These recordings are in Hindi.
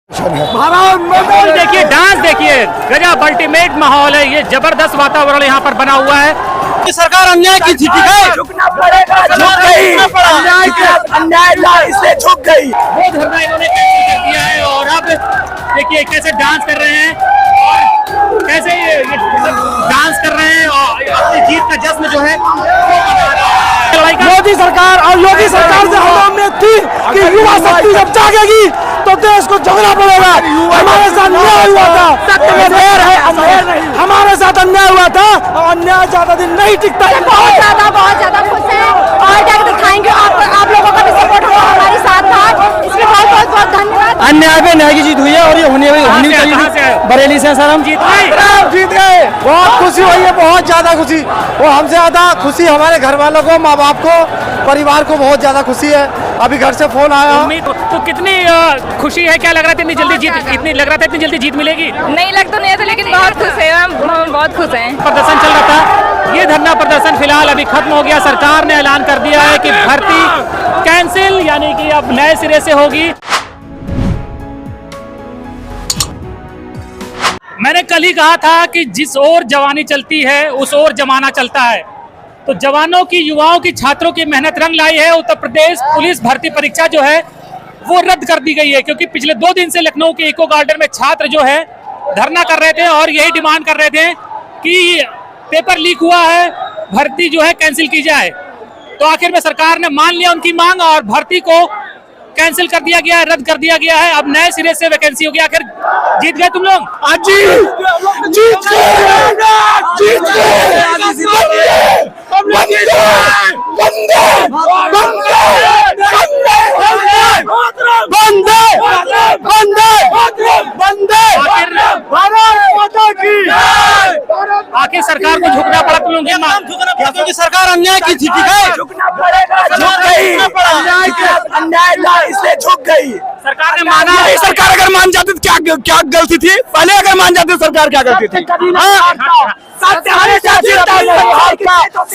देखिए डांस देखिए, गजब अल्टीमेट माहौल है। ये जबरदस्त वातावरण यहाँ पर बना हुआ है। सरकार अन्याय की थी, ठीक है, झुकना पड़ेगा, झुक गई, अन्याय इसलिए झुक गई। वो धरना इन्होंने कैंसिल कर दिया है और अब देखिए कैसे डांस कर रहे हैं और कैसे ये डांस कर रहे हैं और अपनी जीत का जश्न जो है वो मना रहे हैं। मोदी सरकार और योगी सरकार से हम उम्मीद थी कि युवा शक्ति जब जागेगी तो देश को झुकना पड़ेगा। हमारे साथ अन्याय हुआ था, सत्य में देर है, हमारे साथ अन्याय हुआ था और अन्याय ज्यादा दिन नहीं टिकता। बहुत ज्यादा खुश हैं और क्या दिखाएंगे आप लोगों का भी सपोर्ट हमारे साथ था, इसलिए बहुत धन्यवाद। अन्याय पे न्याय की जीत हुई है और ये होनी चाहिए। बरेली से सर हम जीत गए, बहुत खुशी हुई है, बहुत ज्यादा खुशी। वो हमसे ज्यादा खुशी हमारे घर वालों को, माँ बाप को, परिवार को बहुत ज्यादा खुशी है। अभी घर से फोन आया। तो कितनी खुशी है, क्या लग रहा था इतनी जल्दी जीत, इतनी लग रहा था इतनी जल्दी जीत मिलेगी? नहीं लग तो नहीं था, लेकिन बहुत खुश है, हम बहुत खुश हैं। प्रदर्शन चल रहा था, ये धरना प्रदर्शन फिलहाल अभी खत्म हो गया। सरकार ने ऐलान कर दिया है कि भर्ती कैंसिल, यानी कि अब नए सिरे से होगी। मैंने कल ही कहा था कि जिस ओर जवानी चलती है उस ओर जमाना चलता है। तो जवानों की, युवाओं की, छात्रों की मेहनत रंग लाई है। उत्तर प्रदेश पुलिस भर्ती परीक्षा जो है वो रद्द कर दी गई है, क्योंकि पिछले 2 दिन से लखनऊ के इको गार्डन में छात्र जो है धरना कर रहे थे और यही डिमांड कर रहे थे कि पेपर लीक हुआ है, भर्ती जो है कैंसिल की जाए। तो आखिर में सरकार ने मान लिया उनकी मांग और भर्ती को कैंसिल कर दिया गया है, रद्द कर दिया गया है। अब नए सिरे से वैकेंसी होगी। आखिर जीत गए तुम लोग? आखिर सरकार को झुकना पड़ा तुम लोगों की मांग, क्योंकि सरकार अन्याय की थी, ठीक है, झुकना पड़ेगा, झुक गई, अन्याय इसलिए झुक गई। सरकार ने माना। नहीं, सरकार अगर मान जाती तो क्या गलती थी? पहले अगर मान जाती तो सरकार क्या गलती थी? सत्य हमेशा जीतता है।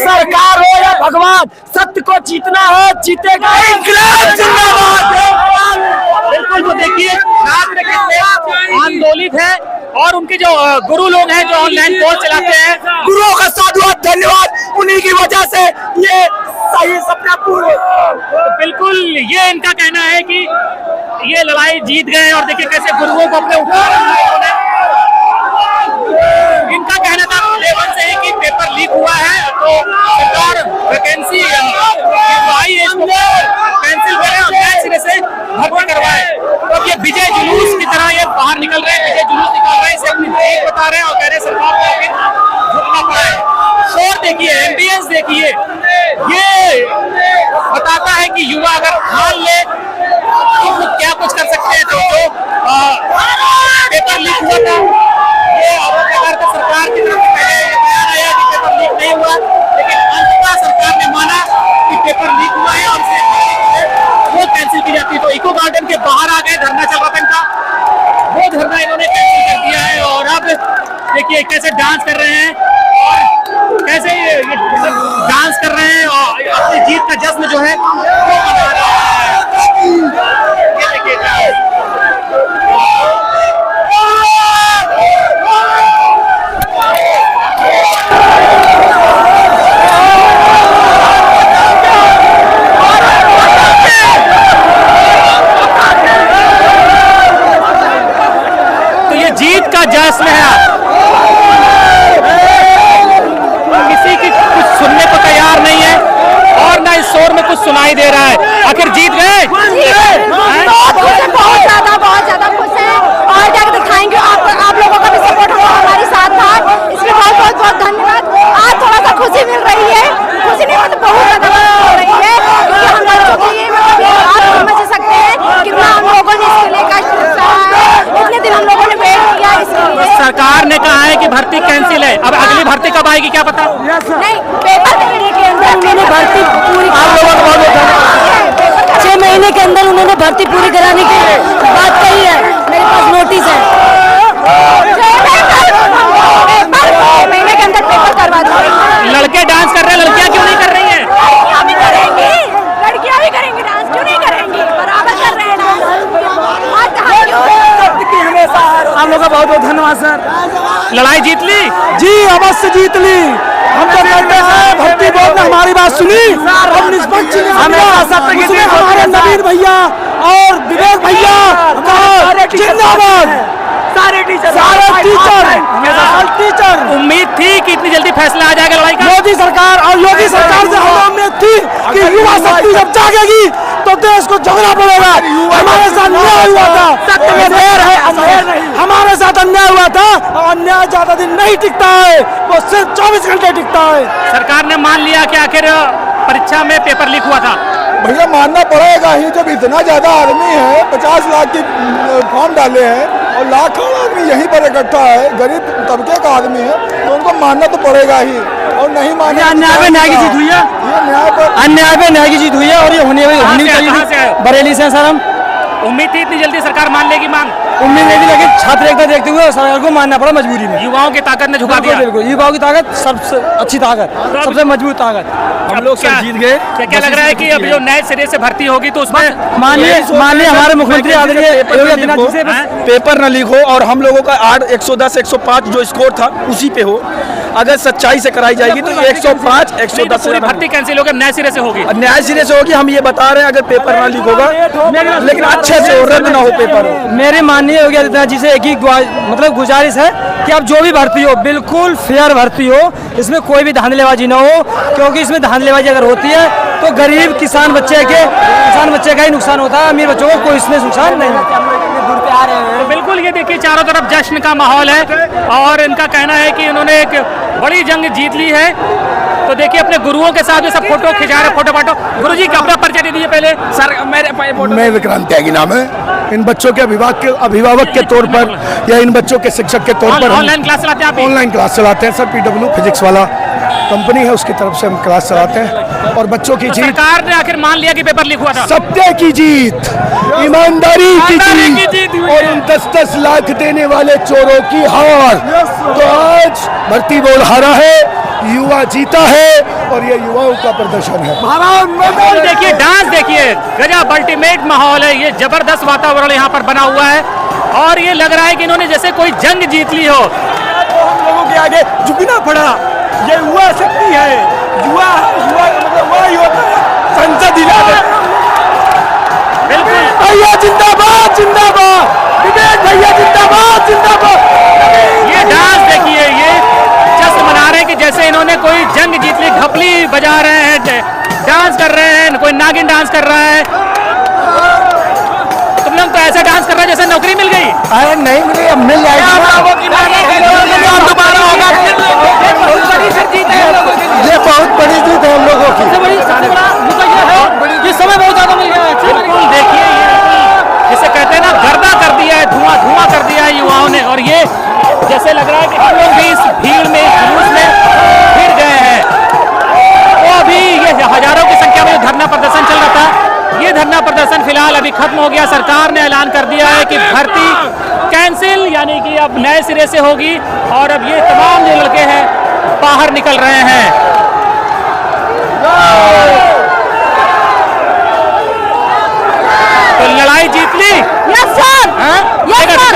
सरकार हो या भगवान, सत्य को जीतना है, जीतेगा। इंकलाब जिंदाबाद। बिल्कुल, तो देखिए छात्र कितने आंदोलित है और उनके जो गुरु लोग हैं जो ऑनलाइन कोर्स चलाते हैं, गुरुओं का साधुवाद, धन्यवाद, उन्हीं की वजह से ये सही सपना पूरा। तो बिल्कुल ये इनका कहना है कि ये लड़ाई जीत गए और देखिए कैसे गुरुओं को अपने ऊपर इनका कहना था लेवल से ही कि पेपर लीक हुआ है तो सरकार वैकेंसी आई है इसको कैंसिल करे और नए सिरे से भर्ती करवाए। तो अब ये विजय जुलूस की तरह ये बाहर निकल रहे हैं, विजय जुलूस निकाल रहे हैं, इसे अपनी जीत बता रहे हैं और कह रहे हैं सरकार को आखिर झुकना पड़ा है। शोर देखिए, एम्बियंस देखिए, ये बताता है कि युवा अगर ठान ले तो वो क्या कुछ कर सकते हैं। तो जो पेपर लीक हुआ था ये आरोप लगा था सरकार की तरफ से, पहले ये बयान आया कि पेपर लीक नहीं हुआ, लेकिन अंततः सरकार ने माना कि पेपर लीक हुआ है और वो कैंसिल की जाती है। तो इको गार्डन के बाहर आ गए, धरना चल रहा था इनका, वो धरना इन्होंने कैंसिल कर दिया है और अब देखिए कैसे डांस कर रहे हैं और कैसे ये डांस कर रहे हैं और अपनी जीत का जश्न जो है वो मना रहे हैं। ये देखिए जीत का जश्न है। किसी की कुछ सुनने को तैयार नहीं है और ना इस शोर में कुछ सुनाई दे रहा है। आखिर जीत गए, बहुत ज्यादा खुश हैं और क्या दिखाएंगे आप लोगों का भी सपोर्ट हमारे साथ था, इसलिए बहुत धन्यवाद। आज थोड़ा सा खुशी मिल रही है, खुशी नहीं मतलब बहुत ज्यादा हो रही है, क्योंकि हम बच्चों के लिए आप समझ सकते हैं कितना हम लोगों ने इसके लिए कष्ट सहा है, इतने दिन हम लोगों ने वेट किया इसके लिए। सरकार ने कहा है कि भर्ती कैंसिल है, अब अगली भर्ती कब आएगी क्या पता नहीं। पेपर देने के अंदर उन्होंने भर्ती पूरी 6 महीने के अंदर उन्होंने भर्ती पूरी कराने की बात कही है। मेरे पास नोटिस है, 6 महीने के अंदर पेपर करवा दो। लड़के डांस कर रहे हैं, लड़कियां क्यों नहीं कर रही हैं? लड़कियां भी करेंगी, लड़कियां भी करेंगी डांस, क्यों नहीं करेंगी, बराबर कर रहे हैं डांस। का बहुत बहुत धन्यवाद सर। लड़ाई जीत ली? जी अवश्य जीत ली। हम तो कहते हैं भर्ती बोर्ड ने हमारी बात सुनी और निष्पक्ष हमारे नवीन भैया और विवेक भैया जिंदाबाद। सारे टीचर उम्मीद थी कि इतनी जल्दी फैसला आ जाएगा लड़ाई का? मोदी सरकार और योगी सरकार से हमें उम्मीद थी कि युवा शक्ति जब जागेगी तो देश को झगड़ा पड़ेगा। हमारे साथ अन्याय हुआ था, सत्य में देर है असहेर नहीं। हमारे साथ अन्याय हुआ था और अन्याय ज्यादा दिन नहीं टिकता है, वो सिर्फ 24 घंटे टिकता है। सरकार ने मान लिया कि आखिर परीक्षा में पेपर लीक हुआ था? भैया मानना पड़ेगा ही, जब इतना ज्यादा आदमी है, 50 लाख की फॉर्म डाले हैं और लाखों आदमी यहीं पर इकट्ठा है, गरीब तबके का आदमी है, तो उनको मानना तो पड़ेगा ही। और नहीं मानना, अन्याय पे न्याय की जीत हुई है, ये न्याय पर अन्याय पे न्याय की जीत हुई है और ये होनी चाहिए। बरेली से सर हम उम्मीद थी इतनी जल्दी सरकार मान लेगी मांग? उम्मीद नहीं थी, लेकिन छात्र एकता देखते हुए सरकार को मानना पड़ा मजबूरी में। युवाओं की ताकत ने झुका दिया। बिल्कुल, युवाओं की ताकत सबसे अच्छी ताकत, सबसे मजबूत ताकत। हम लोग सब जीत गए। क्या लग रहा है कि अब जो नए सिरे से भर्ती होगी तो उसमें माननीय हमारे मुख्यमंत्री आदरणीय योगी आदित्यनाथ जी से पेपर न लीक हो और हम लोगों का 110 105 जो स्कोर था उसी पे हो। अगर सच्चाई से कराई जाएगी तो 105 110 पूरी भर्ती कैंसिल होगी, नए सिरे से होगी? न्याय सिरे से होगी। हम ये बता रहे हैं अगर पेपर ना लीक होगा, लेकिन अच्छे से हो, रद्द ना हो पेपर। मेरे माननीय योगी आदित्यनाथ जी से एक ही मतलब गुजारिश है कि अब जो भी भर्ती हो बिल्कुल फेयर भर्ती हो, इसमें कोई भी धांधलेबाजी ना हो, क्योंकि इसमें धांधलेबाजी अगर होती है तो गरीब किसान बच्चे का ही नुकसान होता है, अमीर बच्चों को कोई इसमें नुकसान नहीं होता। तो बिल्कुल ये देखिए चारों तरफ जश्न का माहौल है और इनका कहना है कि इन्होंने एक बड़ी जंग जीत ली है। तो देखिए अपने गुरुओं के साथ भी सब फोटो खिंचा रहे, फोटो फाटो। गुरु जी अपना परिचय दे दीजिए पहले। सर मेरे मैं विक्रांत त्यागी नाम है। इन बच्चों के अभिभावक के तौर पर या इन बच्चों के शिक्षक के तौर पर ऑनलाइन क्लास चलाते हैं आप? ऑनलाइन क्लास चलाते हैं सर। PW फिजिक्स वाला कंपनी है, उसकी तरफ से हम क्लास चलाते हैं। और बच्चों की तो जीत, सरकार ने आखिर मान लिया कि पेपर लीक हुआ था? सत्य की जीत, ईमानदारी की जीत और उन 10-10 लाख देने वाले चोरों की हार। तो आज भर्ती बोर्ड हारा है, युवा जीता है और ये युवाओं का प्रदर्शन है। तो देखिए डांस देखिए, गजब अल्टीमेट माहौल है, ये जबरदस्त वातावरण यहाँ पर बना हुआ है और ये लग रहा है कि इन्होंने जैसे कोई जंग जीत ली हो। हम लोगों के आगे झुकना पड़ा। ये युवा शक्ति है, युवा मतलब वही होता है संसद बिल्कुल भैया जिंदाबाद जिंदाबाद, विवेक भैया जिंदाबाद जिंदाबाद। ये डांस देखिए, ये जश्न मना रहे हैं कि जैसे इन्होंने कोई जंग जीत ली, घपली बजा रहे हैं, डांस कर रहे हैं, कोई नागिन डांस कर रहा है। तुम लोग तो ऐसा डांस कर रहे हैं जैसे नौकरी मिल गई। अरे नहीं मिली, अब मिल जाएगी। ये बहुत बड़ी जीत है हम लोगों की। ये समय बहुत ज्यादा मिल गया है। बिल्कुल देखिए जिसे कहते हैं ना गर्दा कर दिया है, धुआं कर दिया है युवाओं ने। और ये जैसे लग रहा है कि हम लोग भी इस भीड़ में, जुलूस में फिर गए हैं। तो अभी ये हजारों की संख्या में धरना प्रदर्शन चल रहा था, ये धरना प्रदर्शन फिलहाल अभी खत्म हो गया। सरकार ने ऐलान कर दिया है कि भर्ती कैंसिल, यानी कि अब नए सिरे से होगी। और अब ये तमाम जो लड़के हैं बाहर निकल रहे हैं। तो लड़ाई जीत ली? Yes sir, yes sir.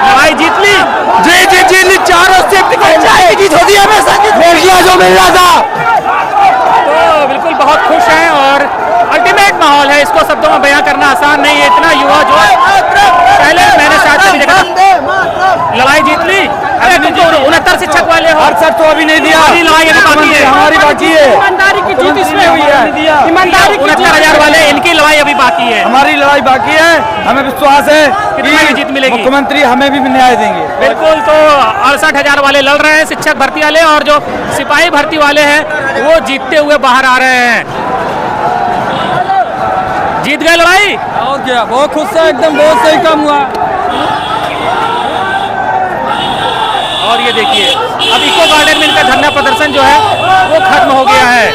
लड़ाई जीत ली? जी ली, चारों से जीत होती है हमेशा जो मिल रहा था। तो बिल्कुल बहुत खुश हैं और अल्टीमेट माहौल है, इसको शब्दों में बयां करना आसान नहीं है। इतना युवा जो पहले मैंने शायद कभी देखा था। लड़ाई जीत ली? अरे तुम तो 69 शिक्षक वाले हो। सर तो अभी नहीं दिया, हमारी लड़ाई अभी बाकी है। हमारी बाकी है। ईमानदारी की जीत इसमें हुई है, ईमानदारी की। 69,000 वाले, इनकी लड़ाई अभी बाकी है। हमारी लड़ाई बाकी है। हमें विश्वास है कितना की जीत मिलेगी? मुख्यमंत्री हमें भी न्याय देंगे। बिल्कुल। तो 68,000 वाले लड़ रहे हैं, शिक्षक भर्ती वाले, और जो सिपाही भर्ती वाले हैं वो जीतते हुए बाहर आ रहे हैं। जीत गए लड़ाई। और क्या, बहुत खुश है एकदम, बहुत सही काम हुआ। और ये देखिए अब इको गार्डन में इनका धरना प्रदर्शन जो है वो खत्म हो गया है।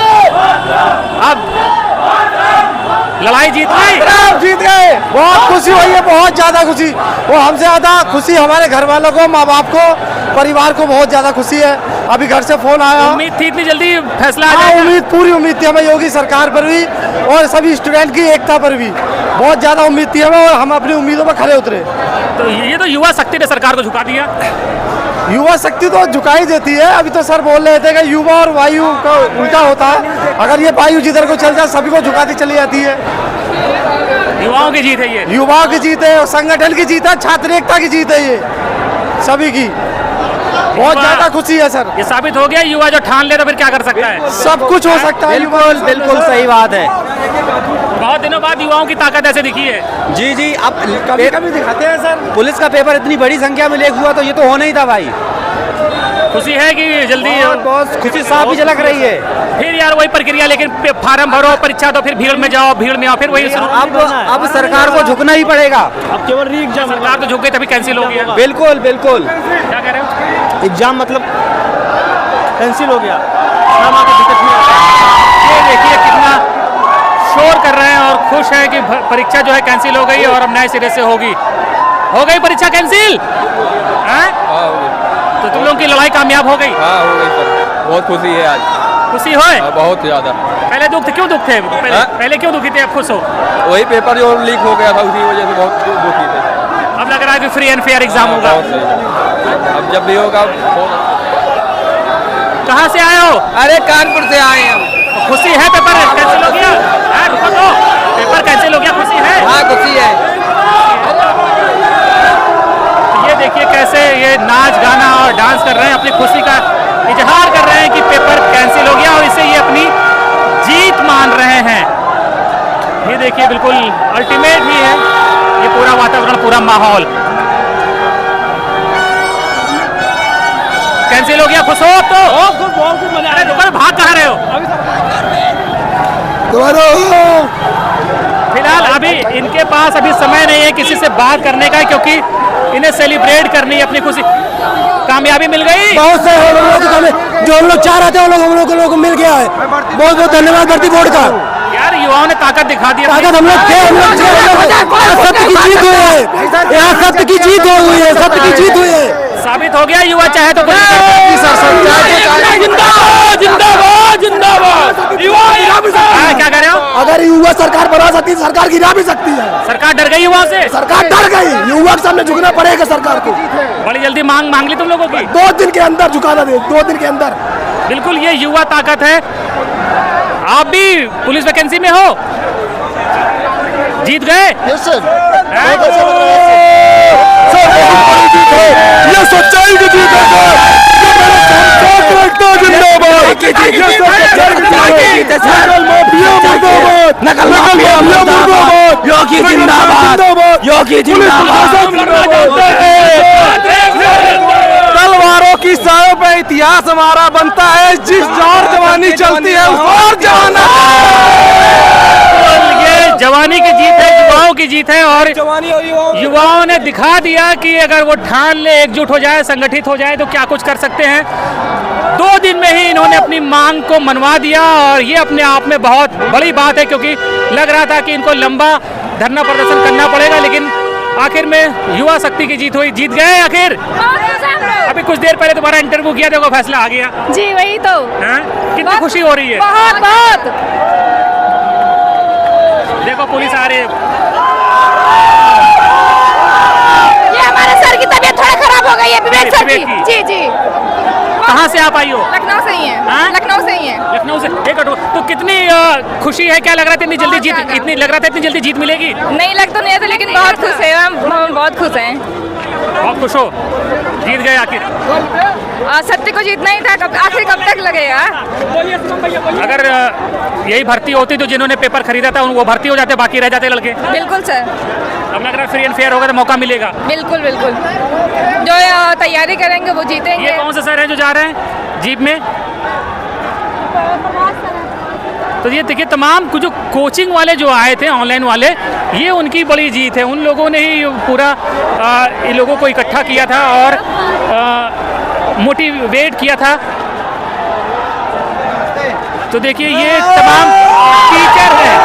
अब लड़ाई जीत गई, जीत गए। बहुत खुशी हुई है, बहुत ज्यादा खुशी। वो हमसे ज्यादा खुशी हमारे घर वालों को, माँ बाप को, परिवार को बहुत ज्यादा खुशी है। अभी घर से फोन आया। उम्मीद थी इतनी जल्दी फैसला आ हाँ, जाएगा? उम्मीद, पूरी उम्मीद थी हमें योगी सरकार पर भी और सभी स्टूडेंट की एकता पर भी बहुत ज्यादा उम्मीद थी हमें, और हम अपनी उम्मीदों पर खरे उतरे। तो ये तो युवा शक्ति ने सरकार को झुका दिया। युवा शक्ति तो झुकाई देती है। अभी तो सर बोल रहे थे कि युवा और वायु का उल्टा होता है। अगर ये वायु जिधर को चल जाए सभी को झुकाती चली जाती है। युवाओं की जीत है ये। युवाओं की जीत है, और संगठन की जीत है, छात्र एकता की जीत है, ये सभी की। बहुत ज्यादा खुशी है सर। ये साबित हो गया युवा जो ठान ले तो फिर क्या कर सकता है? सब कुछ हो सकता है। बिल्कुल बिल्कुल सही बात है। बहुत दिनों बाद युवाओं की ताकत ऐसे दिखी है। जी जी, अब कभी कभी दिखाते हैं सर। पुलिस का पेपर इतनी बड़ी संख्या में लीक हुआ तो ये तो होना ही था भाई। खुशी है कि जल्दी बहुत खुशी साफ ही झलक रही है। फिर यार वही प्रक्रिया, लेकिन फार्म भरो, परीक्षा दो, फिर भीड़ में जाओ, भीड़ में आओ, फिर वही शुरू। अब सरकार को झुकना ही पड़ेगा। अब केवल री एग्जाम, सरकार तो झुक गई तभी कैंसिल हो गया। बिल्कुल बिल्कुल। क्या कह रहे हो? एग्जाम मतलब कैंसिल हो गया। ये देखिए कितना शोर कर रहे हैं और खुश है कि परीक्षा जो है कैंसिल हो गई और अब नए सिरे से होगी। हो गई परीक्षा कैंसिल? तो तुम लोगों की लड़ाई कामयाब हो गई? हाँ हो गई सर, बहुत खुशी है आज। खुशी हो? बहुत ज़्यादा। पहले दुख थे, क्यों दुख थे? पहले क्यों दुखी थे, अब खुश हो? वही पेपर जो लीक हो गया था उसी वजह से बहुत दुखी थे। अब लग रहा है कि फ्री एंड फेयर एग्जाम होगा। बहुत सही। अब जब भी होगा कहाँ से आए हो? अरे कानपुर से आए हैं हम। खुशी है पेपर कैंसिल हो गया? रुको तो, पेपर कैंसिल हो गया, खुशी है? हाँ खुशी है। ये देखिए कैसे ये नाच गाना और डांस कर रहे हैं, अपनी खुशी का इजहार कर रहे हैं कि पेपर कैंसिल हो गया और इससे ये अपनी जीत मान रहे हैं। ये देखिए बिल्कुल अल्टीमेट ही है ये पूरा वातावरण, पूरा माहौल। कैंसिल हो गया, खुश हो तो? अरे रुको, भाग कहाँ रहे हो? फिलहाल अभी इनके पास अभी समय नहीं है किसी से बात करने का, क्योंकि इन्हें सेलिब्रेट करनी है अपनी खुशी। कामयाबी मिल गई। बहुत से जो हम लोग चाह रहे थे हम लोग को मिल गया है। बहुत बहुत धन्यवाद भर्ती बोर्ड का। यार युवाओं ने ताकत दिखा दी। ताकत हम लोग थे, सत्य की जीत हुई है। यहाँ सत्य की जीत हुई है, सत्य की जीत हुई है। साबित हो गया युवा चाहे तो कुछ जिंदाबाद जिंदाबाद। क्या कह रहे हो? अगर युवा सरकार बना सकती है, सरकार गिरा भी सकती है। सरकार डर गई युवाओं से? सरकार डर गई, युवा के सामने झुकना पड़ेगा सरकार को। बड़ी जल्दी मांग ली तुम लोगों की? 2 दिन के अंदर झुकाना दे, 2 दिन के अंदर। बिल्कुल, ये युवा ताकत है। आप भी पुलिस वैकेंसी में हो, जीत गए। ये सच्चाई की जीत है। योगी जिंदाबाद, योगी जिंदाबाद। तलवारों की सर पे इतिहास हमारा बनता है। जिस जोर जवानी चलती है उस और जवाना। ये जवानी की जीत है, युवाओं की जीत है और युवाओं ने दिखा दिया कि अगर वो ठान ले, एकजुट हो जाए, संगठित हो जाए तो क्या कुछ कर सकते हैं। 2 दिन में ही इन्होंने अपनी मांग को मनवा दिया और ये अपने आप में बहुत बड़ी बात है, क्योंकि लग रहा था कि इनको लंबा धरना प्रदर्शन करना पड़ेगा, लेकिन आखिर में युवा शक्ति की जीत हुई। जीत गए आखिर। अभी कुछ देर पहले तुम्हारा इंटरव्यू किया, देखो फैसला आ गया। जी वही तो। कितनी खुशी हो रही है? बहुत बहुत। देखो पुलिस आ रही है। ये हमारे सर की तबीयत थोड़ा खराब हो गई है, विवेक सर की। जी जी। कहाँ से आप आई हो? लखनऊ से ही है। हाँ? लखनऊ से ही है। लखनऊ से। एक मिनट, तो कितनी खुशी है? क्या लग रहा था इतनी जल्दी जीत, इतनी लग रहा था इतनी जल्दी जीत मिलेगी? नहीं लग तो नहीं था, लेकिन बहुत खुश है हम, बहुत खुश हैं। बहुत खुश हो, जीत गए आखिर। सत्य को जीतना ही था, आखिर कब तक लगेगा? अगर यही भर्ती होती तो जिन्होंने पेपर खरीदा था वो भर्ती हो जाते, बाकी रह जाते लड़के। बिल्कुल सर। अब लग रहा है फ्री एंड फेयर होगा तो मौका मिलेगा। बिल्कुल बिल्कुल, जो तैयारी करेंगे वो जीतेंगे। ये कौन से सर हैं जो जा रहे हैं जीप में? तो ये देखिए तमाम जो कोचिंग वाले जो आए थे, ऑनलाइन वाले, ये उनकी बड़ी जीत है। उन लोगों ने ही पूरा इन लोगों को इकट्ठा किया था और मोटिवेट किया था। तो देखिए ये तमाम टीचर हैं,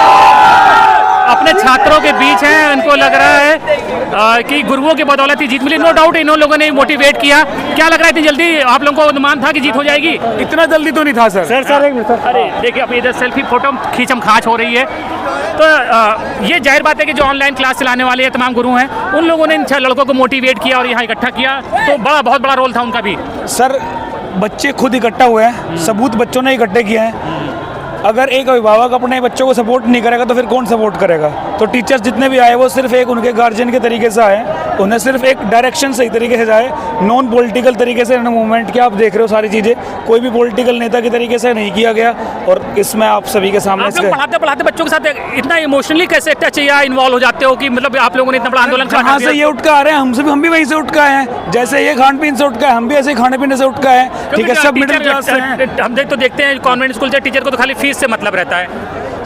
अपने छात्रों के बीच हैं, उनको लग रहा है कि गुरुओं की बदौलत ही जीत मिली। नो डाउट इन लोगों ने मोटिवेट किया। क्या लग रहा है इतनी जल्दी आप लोगों को अनुमान था कि जीत हो जाएगी? इतना जल्दी तो नहीं था सर। अरे देखिए अब इधर सेल्फी फोटो खींचम खाच हो रही है। तो ये जाहिर बात है कि जो ऑनलाइन क्लास चलाने वाले तमाम गुरु हैं उन लोगों ने इन 6 लड़कों को मोटिवेट किया और यहाँ इकट्ठा किया, तो बहुत बड़ा रोल था उनका भी। सर बच्चे खुद इकट्ठा हुए हैं, सबूत बच्चों ने इकट्ठे किए हैं। अगर एक अभिभावक अपने बच्चों को सपोर्ट नहीं करेगा तो फिर कौन सपोर्ट करेगा? तो टीचर्स जितने भी आए वो सिर्फ एक उनके गार्जियन के तरीके से आए, उन्हें सिर्फ एक डायरेक्शन सही तरीके से जाए, नॉन पॉलिटिकल तरीके से मूवमेंट किया। आप देख रहे हो सारी चीज़ें, कोई भी पॉलिटिकल नेता के तरीके से नहीं किया गया और इसमें आप सभी के सामने आप लोग पढ़ाते बच्चों के साथ इतना इमोशनली कैसे टच या इन्वॉल्व हो जाते हो कि मतलब आप लोगों ने इतना बड़ा आंदोलन कहाँ से ये उठ कर आ रहे हैं, हम भी वहीं से उठ कर आए हैं। जैसे ये खान पीन से उठ कर, हम भी ऐसे खाने पीने से उठ कर आए हैं। ठीक है, सब मिडिल क्लास से हैं। हम तो देखते हैं कॉन्वेंट स्कूल से टीचर को तो खाली फीस से मतलब रहता है।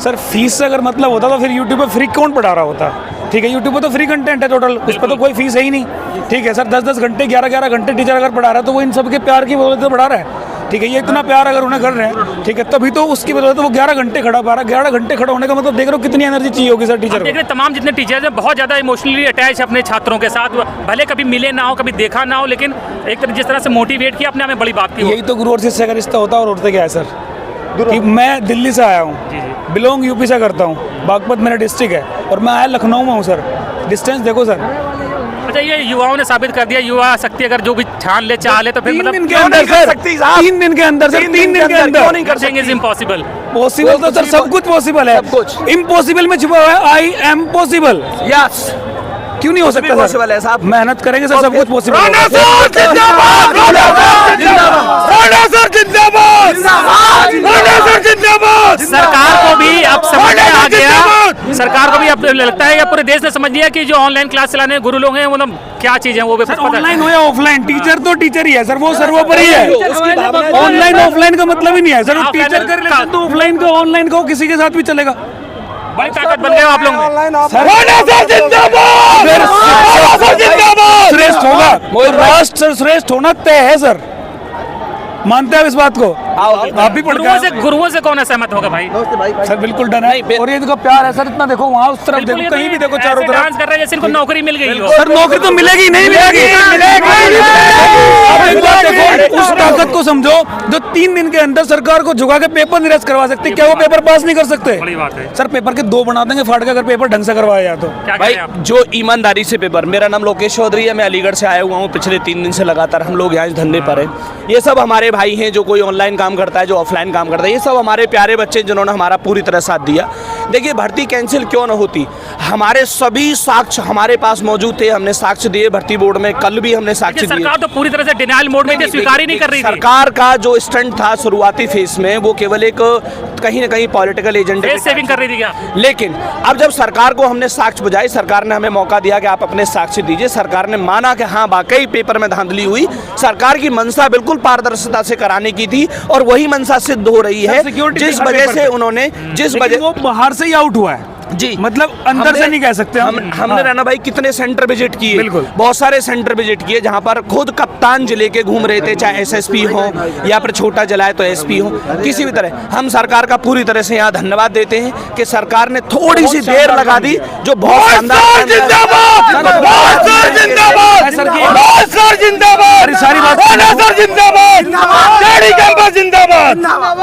सर फीस से अगर मतलब होता तो फिर यूट्यूब पे फ्री कौन पढ़ा रहा होता? ठीक है, यूट्यूब पे तो फ्री कंटेंट है टोटल, उस पर तो कोई फीस है ही नहीं। ठीक है सर, 10-10 घंटे 11-11 घंटे टीचर अगर पढ़ा रहा है तो वो इन सबके प्यार की बदौलत पढ़ा रहा है। ठीक है, ये इतना प्यार अगर उन्हें कर रहे हैं, ठीक है, तभी तो उसकी बदौलत वो 11 घंटे खड़ा पा रहा है। 11 घंटे खड़ा होने का मतलब देख रहे हो कितनी एनर्जी चाहिए होगी सर टीचर को। देख रहे तमाम जितने टीचर्स हैं बहुत ज़्यादा इमोशनली अटैच अपने छात्रों के साथ, भले कभी मिले ना हो, कभी देखा ना हो, लेकिन एक तरह जिस तरह से मोटिवेट किया अपने आप में बड़ी बात थी। यही तो गुरु और शिष्य का रिश्ता होता है। और होता क्या है सर कि मैं दिल्ली से आया हूँ, बिलोंग यूपी से करता हूँ, बागपत मेरा डिस्ट्रिक्ट है और मैं आया लखनऊ में हूँ सर। डिस्टेंस देखो सर। अच्छा, ये युवाओं ने साबित कर दिया, युवा शक्ति अगर जो भी ठान ले चाह ले तो फिर 3 मतलब दिन के अंदर सर, 3 दिन के अंदर सर, 3 दिन के अंदर थिंग इज इम्पॉसिबल। पॉसिबल तो सर सब कुछ पॉसिबल है, इम्पॉसिबल में छुपा हुआ है आई एम पॉसिबल। यस, क्यों नहीं हो सकता पॉसिबल है साहब? मेहनत करेंगे सर, सब कुछ पॉसिबल है। सरकार को भी अब समझ में आ गया, सरकार को भी अब लगता है कि पूरे देश ने समझ लिया कि जो ऑनलाइन क्लास चलाने गुरु लोग हैं मतलब क्या चीज है वो भी पता है। ऑनलाइन हो या ऑफलाइन, टीचर तो टीचर ही है सर, वो सर्वोपरि है। ऑनलाइन ऑफलाइन का मतलब ही नहीं है सर, टीचर कर लेते तो ऑफलाइन को ऑनलाइन को किसी के साथ भी चलेगा। बड़ी ताकत बन गए आप लोग में। श्रेष्ठ होगा, राष्ट्र श्रेष्ठ होना तय है सर, मानते हैं इस बात को? आप भी गुरुओं से कौन सहमत होगा भाई? सर बिल्कुल डन है, और ये इनका प्यार है सर। इतना देखो वहाँ उस तरफ देखो, कहीं भी देखो, चारों तरफ डांस कर रहे हैं जैसे इनको नौकरी मिल गई हो। सर नौकरी तो मिलेगी, नहीं मिलेगी। एक बात देखो, उस ताकत को समझो जो 3 दिन के अंदर सरकार को झुका के पेपर निरस्त करवा सकते। क्या वो पेपर पास नहीं कर सकते? बड़ी बात है सर, पेपर के 2 बना देंगे फाड़ के अगर पेपर ढंग से करवाया जाए तो। भाई जो ईमानदारी से पेपर, मेरा नाम लोकेश चौधरी है, मैं अलीगढ़ से आया हुआ हूँ। पिछले 3 दिन से लगातार हम लोग यहाँ धंधे पर हैं। ये सब हमारे भाई हैं, जो कोई ऑनलाइन काम करता है, जो ऑफलाइन काम करता है, ये सब हमारे प्यारे बच्चे जिन्होंने हमारा पूरी तरह साथ दिया। देखिए भर्ती कैंसिल क्यों न होती, हमारे सभी साक्ष्य हमारे पास मौजूद थे, हमने साक्ष्य दिए भर्ती बोर्ड में, कल भी हमने साक्ष्य दिए। सरकार तो पूरी तरह से डिनायल मोड में थी, स्वीकार ही नहीं कर रही थी। सरकार का जो स्टंट था शुरुआती फेज में, वो केवल एक कहीं ना कहीं पॉलिटिकल एजेंडे सेविंग कर रही थी क्या? लेकिन अब जब सरकार को हमने साक्ष्य बुझाई, सरकार ने हमें मौका दिया कि आप अपने साक्ष्य दीजिए। सरकार ने माना कि हाँ वाकई पेपर में धांधली हुई। सरकार की मंशा बिल्कुल पारदर्शिता से कराने की थी और वही मंशा सिद्ध हो रही है, जिस वजह से उन्होंने वो बाहर से ही आउट हुआ है जी, मतलब अंदर से नहीं कह सकते हमने राणा भाई कितने सेंटर विजिट किए, बिल्कुल बहुत सारे सेंटर विजिट किए जहां पर खुद कप्तान जिले के घूम रहे थे, चाहे एसएसपी हो या फिर छोटा जिला है तो एसपी हो, किसी भी तरह। हम सरकार का पूरी तरह से यहाँ धन्यवाद देते हैं कि सरकार ने थोड़ी सी देर लगा दी, जो बहुत शानदार।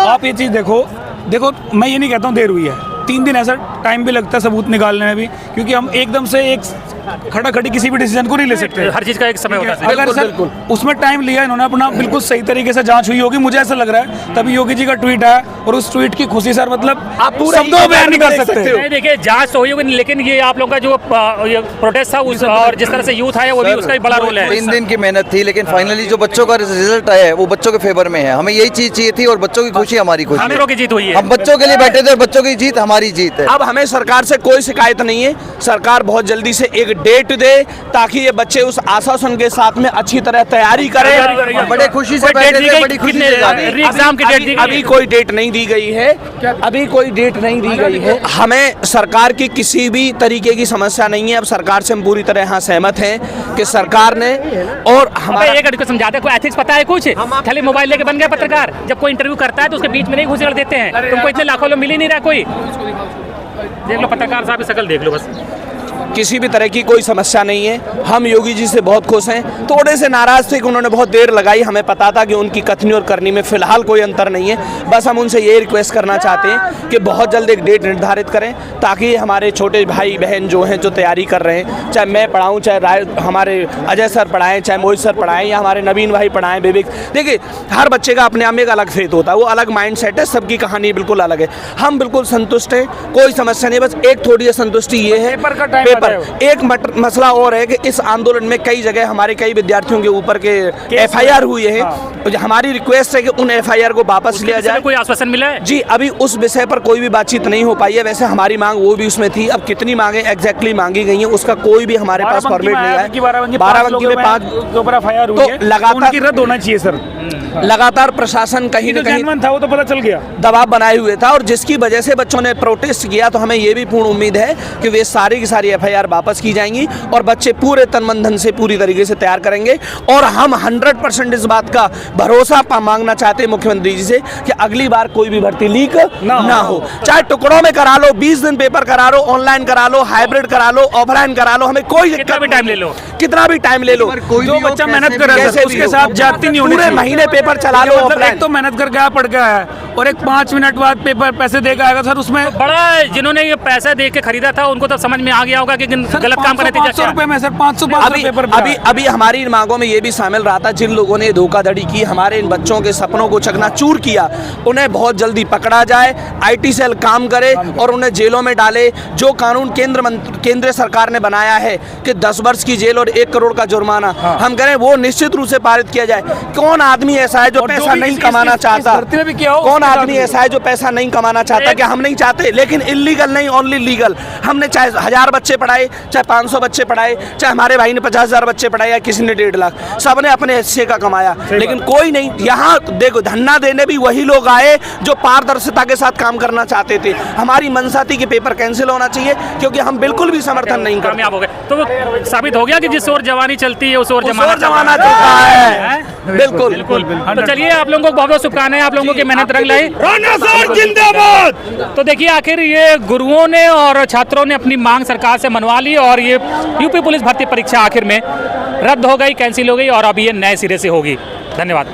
आप ये चीज देखो, मैं ये नहीं कहता हूँ देर हुई है, 3 दिन ऐसा टाइम भी लगता है सबूत निकालने में भी, क्योंकि हम एकदम से एक खड़ा खड़ी किसी भी डिसीजन को नहीं ले सकते। हर चीज का एक समय होता है। अगर सर उसमें टाइम लिया इन्होंने अपना, बिल्कुल सही तरीके से जांच हुई होगी, मुझे ऐसा लग रहा है। तभी योगी जी का ट्वीट आया और उस ट्वीट की खुशी सर मतलब आप शब्दों में बयान नहीं कर सकते। देखिए जांच तो हुई होगी, लेकिन ये आप लोगों का जो प्रोटेस्ट था उस और जिस तरह से यूथ आया वो भी उसका बड़ा रोल है। 3 दिन की मेहनत थी, लेकिन फाइनली जो बच्चों का रिजल्ट आया है वो बच्चों के फेवर में है। हमें यही चीज चाहिए थी और बच्चों की खुशी हमारी खुशी है। की जीत हुई है, हम बच्चों के लिए बैठे थे और बच्चों की जीत हमारी जीत है। अब हमें सरकार से कोई शिकायत नहीं है। सरकार बहुत जल्दी से एक डेट दे ताकि ये बच्चे उस आश्वासन के साथ में अच्छी तरह तैयारी करें। बड़े खुशी से बैठे थे, बड़ी खुशी से जा रहे हैं। एग्जाम की डेट अभी कोई डेट नहीं दी गई है, अभी कोई डेट नहीं दी गई है। हमें सरकार की किसी भी तरीके की समस्या नहीं है। अब सरकार से हम पूरी तरह यहाँ सहमत हैं कि सरकार ने और हमारे एक को समझाते हैं, कोई एथिक्स पता है कुछ? खाली मोबाइल लेके बन गया पत्रकार। जब कोई इंटरव्यू करता है तो उसके बीच में नहीं घुस देते हैं। तुमको इतने लाखों लोग मिल ही नहीं रहा कोई। देख लो, पत्रकार साहब की शकल देख लो बस। किसी भी तरह की कोई समस्या नहीं है। हम योगी जी से बहुत खुश हैं। थोड़े से नाराज थे कि उन्होंने बहुत देर लगाई, हमें पता था कि उनकी कथनी और करनी में फिलहाल कोई अंतर नहीं है। बस हम उनसे ये रिक्वेस्ट करना चाहते हैं कि बहुत जल्द एक डेट निर्धारित करें ताकि हमारे छोटे भाई बहन जो हैं, जो तैयारी कर रहे हैं, चाहे मैं पढ़ाऊँ, चाहे हमारे अजय सर पढ़ाएँ, चाहे मोहित सर पढ़ाएँ या हमारे नवीन भाई पढ़ाएँ, विवेक, देखिए हर बच्चे का अपने आप में एक अलग फेथ होता है, वो अलग माइंड सेट है, सबकी कहानी बिल्कुल अलग है। हम बिल्कुल संतुष्ट हैं, कोई समस्या नहीं। बस एक थोड़ी असंतुष्टि ये है पेपर एक मसला और है कि इस आंदोलन में कई जगह हमारे कई विद्यार्थियों के ऊपर के एफआईआर हुए हैं। हाँ। हमारी रिक्वेस्ट है कि उन एफआईआर को वापस लिया जाए। कोई आश्वासन मिला है जी? अभी उस विषय पर कोई भी बातचीत नहीं हो पाई है। वैसे हमारी मांग वो भी उसमें थी, अब कितनी मांगे एग्जैक्टली मांगी गई हैं उसका कोई भी हमारे पास फॉर्मेट नहीं है। बाराबंकी में 5 एफआईआर हुई है, लगातार रद्द होना चाहिए सर। लगातार प्रशासन कहीं न कहीं था, वो तो पता चल गया, दबाव बनाए हुए था, और जिसकी वजह से बच्चों ने प्रोटेस्ट किया। तो हमें ये भी पूर्ण उम्मीद है कि वे सारी की सारी एफआईआर वापस की जाएंगी और बच्चे पूरे तन मन धन से पूरी तरीके से तैयार करेंगे। और हम 100% इस बात का भरोसा मांगना चाहते हैं मुख्यमंत्री जी से कि अगली बार कोई भी भर्ती लीक ना हो। चाहे टुकड़ों में करा लो, 20 दिन पेपर करा लो, ऑनलाइन करा लो, हाइब्रिड करा लो, ऑफलाइन करा लो, हमें कोई कितना भी टाइम ले लो, कितना भी टाइम ले लो। जो बच्चा मेहनत कर रहा है उसके साथ जाती नहीं होनी पूरे चाहिए। महीने पेपर चला लो। एक तो मेहनत करके आ पड़ गया है और एक 5 मिनट बाद पेपर पैसे देकर आएगा सर। उसमें बड़ा जिन्होंने ये पैसा दे के खरीदा था उनको तो समझ में आ गया होगा कि गलत काम का नतीजा क्या है। रुपए में सर 500 पेपर अभी हमारी इन मांगों में ये भी शामिल रहा था, जिन लोगों ने धोखाधड़ी की, हमारे इन बच्चों के सपनों को चकनाचूर किया, उन्हें बहुत जल्दी पकड़ा जाए, आईटी सेल काम करे और उन्हें जेलों में डाले। जो कानून केंद्र सरकार ने बनाया है कि 10 वर्ष की जेल और 1 करोड़ का जुर्माना, हम कह रहे हैं वो निश्चित रूप से पारित किया जाए। कौन आदमी ऐसा है जो पैसा नहीं कमाना चाहता? कौन आदमी ऐसा है जो पैसा नहीं कमाना चाहता? क्या हम नहीं चाहते? लेकिन इलीगल नहीं, ओनली लीगल। हमने चाहे 1000 बच्चे पढ़ाए, चाहे 500 बच्चे पढ़ाए, चाहे हमारे भाई ने 50,000 बच्चे पढ़ाए या किसी ने 1.5 लाख, सबने अपने हिस्से का कमाया। लेकिन कोई नहीं, यहाँ देखो धरना देने भी वही लोग आए जो पारदर्शिता के साथ काम करना चाहते थे। हमारी मंशा थी कि पेपर कैंसिल होना चाहिए, क्योंकि हम बिल्कुल भी समर्थन नहीं करते। कामयाब हो गए तो वो साबित हो गया कि जिस ओर जवानी चलती है उस ओर जमाना चलता है। बिल्कुल बिल्कुल। तो चलिए, आप लोगों को बहुत बहुत शुभकामनाएं, आप लोगों की मेहनत रंग लाई। तो देखिए, आखिर ये गुरुओं ने और छात्रों ने अपनी मांग सरकार से मनवा ली और ये यूपी पुलिस भर्ती परीक्षा आखिर में रद्द हो गई, कैंसिल हो गई और अब ये नए सिरे से होगी। धन्यवाद।